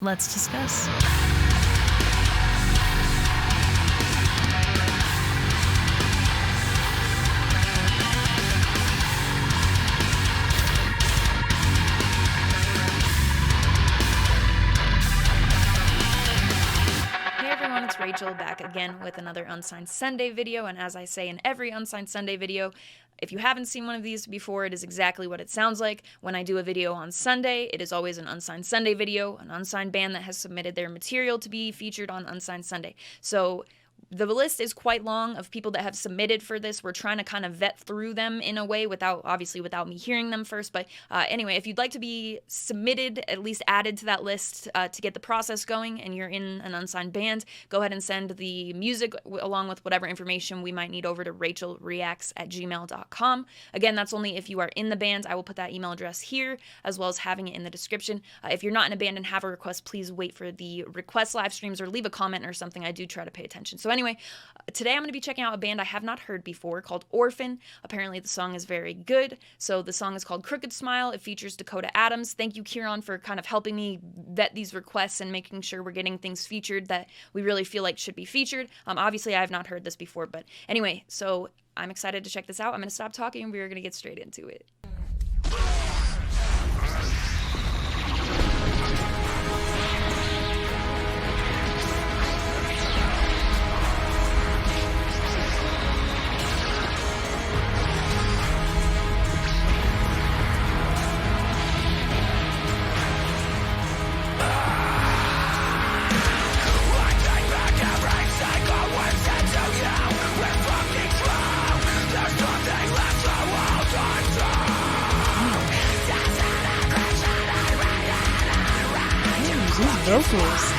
Let's discuss. It's Rachel back again with another Unsigned Sunday video, and as I say in every Unsigned Sunday video, if you haven't seen one of these before, it is exactly what it sounds like. When I do a video on Sunday, it is always an Unsigned Sunday video, an unsigned band that has submitted their material to be featured on Unsigned Sunday. So the list is quite long of people that have submitted for this. We're trying to kind of vet through them in a way without me hearing them first. But anyway, if you'd like to be submitted, at least added to that list to get the process going, and you're in an unsigned band, go ahead and send the music along with whatever information we might need over to rachelreacts@gmail.com. Again, that's only if you are in the band. I will put that email address here as well as having it in the description. If you're not in a band and have a request, please wait for the request live streams or leave a comment or something. I do try to pay attention. So anyway, today I'm going to be checking out a band I have not heard before called Orphvn. Apparently the song is very good. So the song is called Crooked Smile. It features Dakota Adams. Thank you, Kieran, for kind of helping me vet these requests and making sure we're getting things featured that we really feel like should be featured. Obviously, I have not heard this before, but anyway, so I'm excited to check this out. I'm going to stop talking and we're going to get straight into it. Vocals.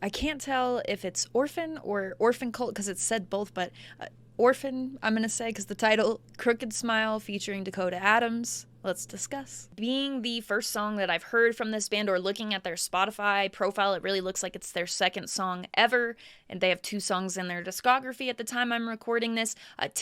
I can't tell if it's Orphvn or Orphan Cult because it said both, but Orphvn, I'm going to say, because the title, Crooked Smile featuring Dakota Adams. Let's discuss. Being the first song that I've heard from this band, or looking at their Spotify profile, it really looks like it's their second song ever, and they have 2 songs in their discography at the time I'm recording this.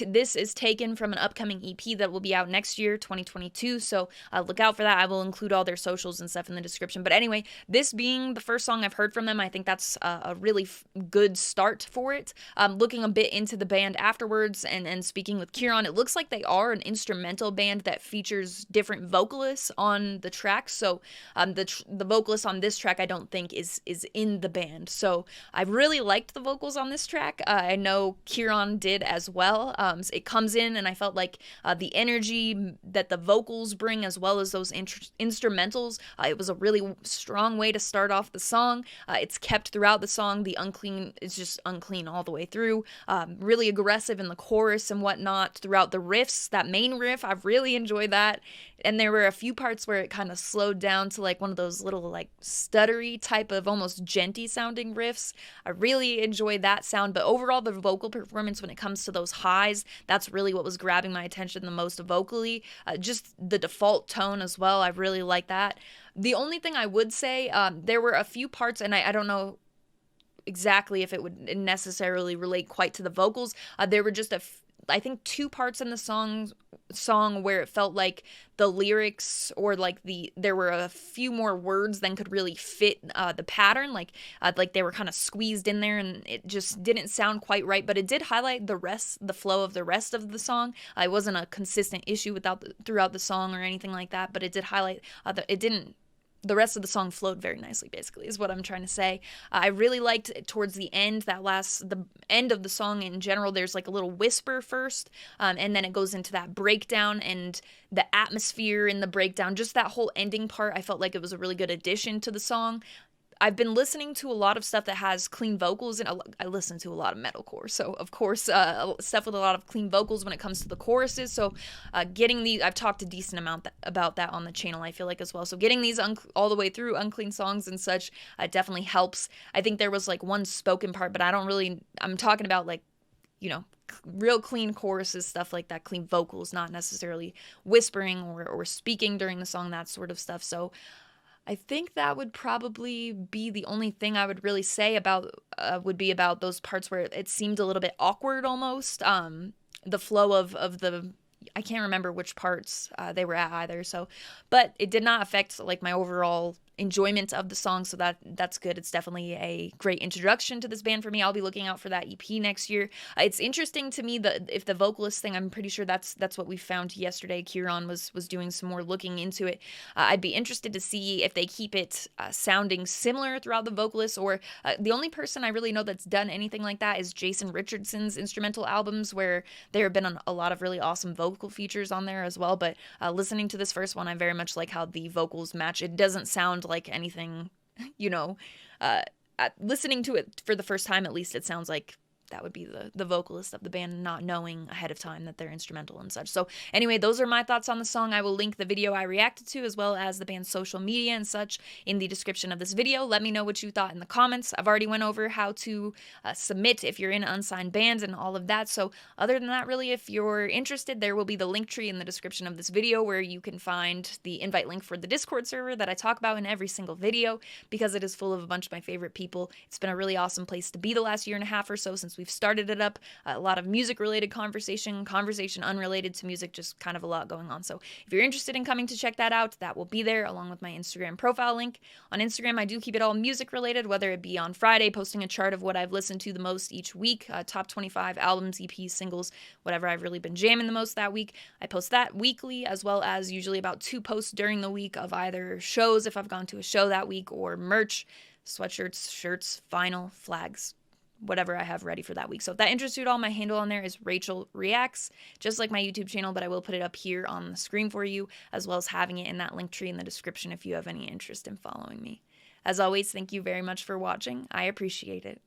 This is taken from an upcoming EP that will be out next year, 2022, so look out for that. I will include all their socials and stuff in the description. But anyway, this being the first song I've heard from them, I think that's a really good start for it. Looking a bit into the band afterwards and speaking with Kieran, it looks like they are an instrumental band that features different vocalists on the track. So the vocalist on this track I don't think is in the band. So I really liked the vocals on this track. I know Kieran did as well. It comes in, and I felt like the energy that the vocals bring, as well as those instrumentals, it was a really strong way to start off the song. It's kept throughout the song. The unclean is just unclean all the way through. Really aggressive in the chorus and whatnot throughout the riffs. That main riff, I've really enjoyed that. And there were a few parts where it kind of slowed down to like one of those little like stuttery type of almost genty sounding riffs. I really enjoyed that sound, but overall the vocal performance when it comes to those highs, that's really what was grabbing my attention the most vocally. Just the default tone as well, I really like that. The only thing I would say, there were a few parts, and I don't know exactly if it would necessarily relate quite to the vocals. There were just I think 2 parts in the song where it felt like the lyrics, or like there were a few more words than could really fit the pattern, like they were kind of squeezed in there, and it just didn't sound quite right. But it did highlight the flow of the rest of the song. It wasn't a consistent issue throughout the song or anything like that, but it did highlight the rest of the song flowed very nicely, basically, is what I'm trying to say. I really liked towards the end, the end of the song in general, there's like a little whisper first, and then it goes into that breakdown, and the atmosphere in the breakdown, just that whole ending part, I felt like it was a really good addition to the song. I've been listening to a lot of stuff that has clean vocals, and I listen to a lot of metalcore, so of course stuff with a lot of clean vocals when it comes to the choruses. So getting these, I've talked a decent amount about that on the channel, I feel like, as well. So getting these all the way through unclean songs and such definitely helps. I think there was like one spoken part, but I'm talking about like, real clean choruses, stuff like that, clean vocals, not necessarily whispering or speaking during the song, that sort of stuff. So I think that would probably be the only thing I would really say about those parts where it seemed a little bit awkward almost. The flow of the, I can't remember which parts they were at either. So, but it did not affect like my overall enjoyment of the song, so that's good. It's definitely a great introduction to this band for me. I'll be looking out for that EP next year. It's interesting to me that if the vocalist thing, I'm pretty sure that's what we found yesterday. Kieran was doing some more looking into it. I'd be interested to see if they keep it sounding similar throughout the vocalists, or the only person I really know that's done anything like that is Jason Richardson's instrumental albums, where there have been a lot of really awesome vocal features on there as well. But listening to this first one, I very much like how the vocals match. It doesn't sound like anything, listening to it for the first time, at least, it sounds like that would be the vocalist of the band, not knowing ahead of time that they're instrumental and such. So anyway, those are my thoughts on the song. I will link the video I reacted to, as well as the band's social media and such, in the description of this video. Let me know what you thought in the comments. I've already went over how to submit if you're in Unsigned bands and all of that. So other than that, really, if you're interested, there will be the link tree in the description of this video where you can find the invite link for the Discord server that I talk about in every single video, because it is full of a bunch of my favorite people. It's been a really awesome place to be the last year and a half or so since we've started it up. A lot of music-related conversation unrelated to music, just kind of a lot going on. So if you're interested in coming to check that out, that will be there along with my Instagram profile link. On Instagram, I do keep it all music-related, whether it be on Friday, posting a chart of what I've listened to the most each week, top 25 albums, EPs, singles, whatever I've really been jamming the most that week. I post that weekly, as well as usually about 2 posts during the week of either shows, if I've gone to a show that week, or merch, sweatshirts, shirts, vinyl, flags, whatever I have ready for that week. So if that interests you at all, my handle on there is Rachel Reacts, just like my YouTube channel, but I will put it up here on the screen for you, as well as having it in that link tree in the description if you have any interest in following me. As always, thank you very much for watching. I appreciate it.